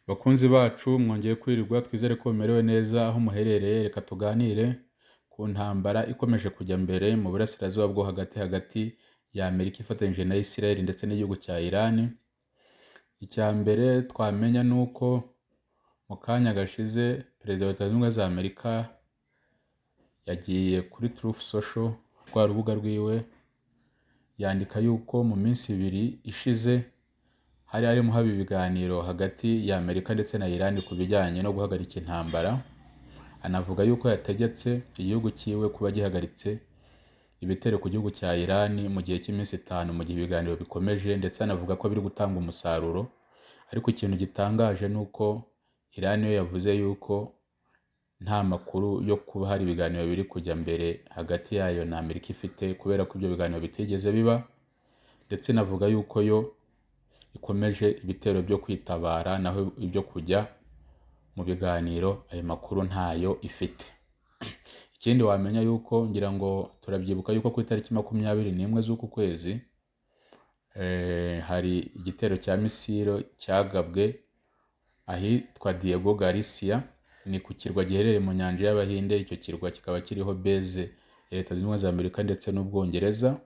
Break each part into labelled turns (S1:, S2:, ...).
S1: Bakunzi bacu mwongeye kwirirwa, twizere ko mumerewe neza aho muherereye. Reka tuganire ku ntambara ikomeje kujya mbere mu burasirazuba bwo hagati ya Amerika ifatanyije na Israel ndetse n'igihugu cya Iran. Icya mbere twamenya ni uko mu kanya gashize perezida wa Leta Zunze Ubumwe za Amerika yagiye kuri Truth Social, rwa rubuga rwiwe, yandika yuko mu minsi ibiri ishize harimo haba ibiganiro hagati ya Amerika ndetse na Iran ku bijyanye no guhagarika intambara. Anavuga yuko yategetse igihugu cyiwe kuba gihagaritse ibitero ku gihugu cya Iran mu gihe cy'iminsi 5 mu gihe ibiganiro bikomeje, ndetse anavuga ko biri gutanga umusaruro. Ariko ikintu gitangaje ni uko Iran yo yavuze yuko nta makuru yo kuba hari ibiganiro biri kujya mbere hagati yayo na Amerika ifite, kubera ko ibyo biganiro bitigeze biba, ndetse navuga yuko yo ikomeje ibitero byo kwitabara, naho ibyo kujya mu biganiro ayo makuru ntayo ifite. Ikindi wamenya yuko, ngira ngo turabyibuka yuko ku itariki 21 z'uku kwezi hari igitero cya misile cyagabwe ahitwa Diego Garcia, ni ku kirwa giherereye mu nyanja y'Abahinde. Icyo kirwa kikaba kiriho base ya Leta Zunze Ubumwe za Amerika ndetse n'Ubwongereza.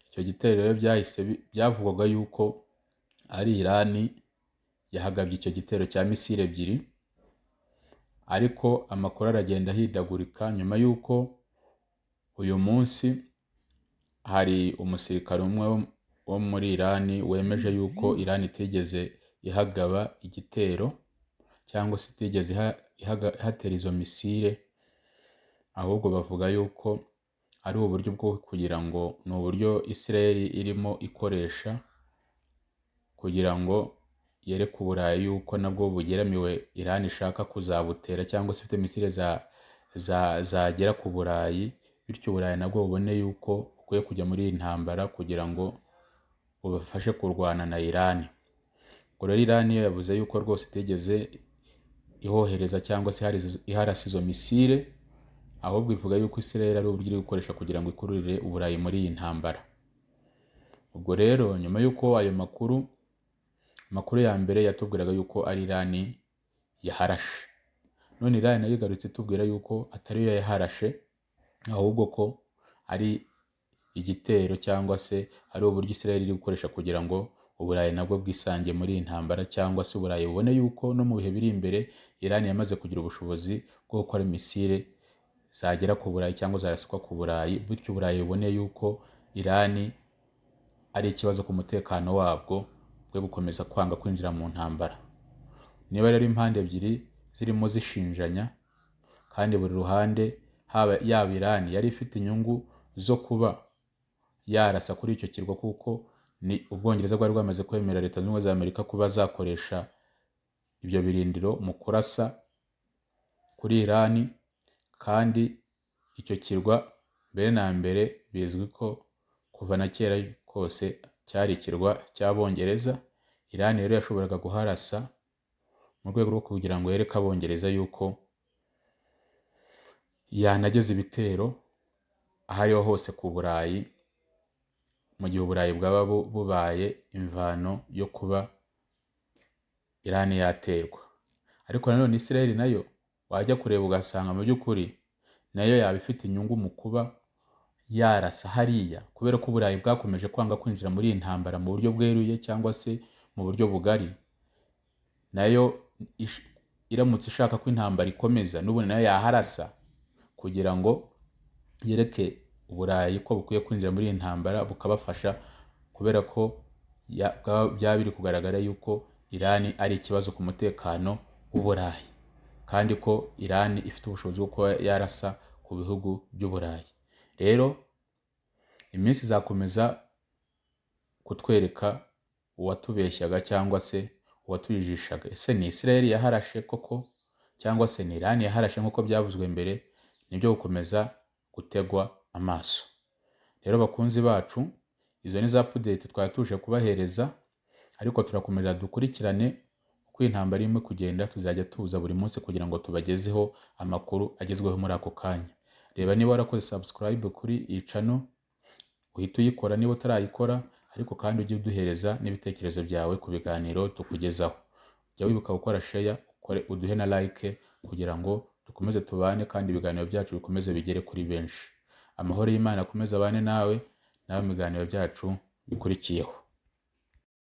S1: Icyo gitero rero byavugwaga yuko ari Iran yahagabye icyo gitero cya misile ebyiri, ariko amakuru aragenda ahindagurika nyuma yuko uyu munsi hari umusirikare umwe wo muri Iran wemeje yuko Iran itigeze ihagaba igitero cyangwa se itigeze ihatera izo misile, ahubwo bavuga yuko ari uburyo bwo kugira ngo ni uburyo Israel irimo ikoresha kugira ngo yereke Uburayi yuko nabwo bugeramiwe Iran ishaka kuzabutera, cyangwa se ifite misile zagera ku Burayi, bityo Uburayi nabwo bubone yuko bukwiye kujya muri iyi ntambara kugira ngo bubafashe kurwana na Iran. Ubwo rero Iran yo yavuze yuko rwose itigeze ihohereza cyangwa se iharasa izo misile, ahubwo ivuga yuko Israel ari uburyo iri gukoresha kugira ngo ikururire Uburayi muri iyi ntambara. Ubwo rero nyuma yuko ayo makuru ya mbere yatubwiraga yuko ari Iran yaharashe, none Iran nayo igarutse itubwira yuko atari yo yaharashe, ahubwo ko ari igitero cyangwa se ari uburyo Israel iri gukoresha kugira ngo Uburayi nabwo bwisange muri iyi ntambara, cyangwa se Uburayi bubone yuko no mu bihe biri imbere Iran yamaze kugira ubushobozi bwo gukora misile zagera ku Burayi cyangwa zarasukwa ku Burayi, bityo Uburayi bubone yuko Iran ari ikibazo ku mutekano wabwo, bwe gukomeza kwanga kwinjira mu ntambara. Niba rero impande ebyiri zirimo zishinjanya, kandi buri ruhande yaba Iran yari ifite inyungu zo kuba yarasa kuri icyo kirwa, kuko ni Ubwongereza bwari bwamaze kwemera Leta Zunze Ubumwe za Amerika kuba zakoresha ibyo birindiro mu kurasa kuri Iran, kandi icyo kirwa mbere na mbere bizwi ko kuva na kera kose cyari ikirwa cy'Abongereza. Iran rero yashoboraga guharasa mu rwego rwo kugira ngo yereke Abongereza yuko yanageza ibitero aho ariho hose ku Burayi, mu gihe Uburayi bwaba bubaye imvano yo kuba Iran yaterwa. Ariko nanone Israel nayo wajya kureba ugasanga mu by'ukuri nayo yaba ifite inyungu mu kuba yarasa hariya, kubera ko Uburayi bwakomeje kwanga kwinjira muri iyi ntambara mu buryo bweruye cyangwa se mu buryo bugari. Nayo iramutse ishaka ko intambara ikomeza, n'ubundi nayo yaharasa kugira ngo yereke Uburayi ko bukwiye kwinjira muri iyi ntambara bukabafasha, kubera ko byaba biri kugaragara yuko Iran ari ikibazo ku mutekano w'Uburayi, kandi ko Iran ifite ubushobozi bwo kuba yarasa ku bihugu by'Uburayi. Rero iminsi izakomeza kutwereka uwatubeshyaga cyangwa se uwatujijishaga. Ese ni Israel yaharashe koko, cyangwa se ni Iran yaharashe nk'uko byavuzwe mbere? Nibyo gukomeza gutegwa amaso. Rero bakunzi bacu, izo ni za update twari tuje kubahereza, ariko turakomeza dukurikirane uko intambara irimo kugenda. Tuzajya tuza buri munsi kugira ngo tubagezeho amakuru agezweho muri ako kanya. Reba niba warakoze subscribe kuri iyi channel, uhita uyikora niba utarayikora, ariko kandi ujye uduhereza n'ibitekerezo byawe ku biganiro tukugezaho. jya wibuka gukora share, uduhe na like kugira ngo dukomeze tubane kandi ibiganiro byacu bikomeze bigere kuri benshi. Amahoro y'Imana akomeze abane nawe mu biganiro byacu bikurikiyeho.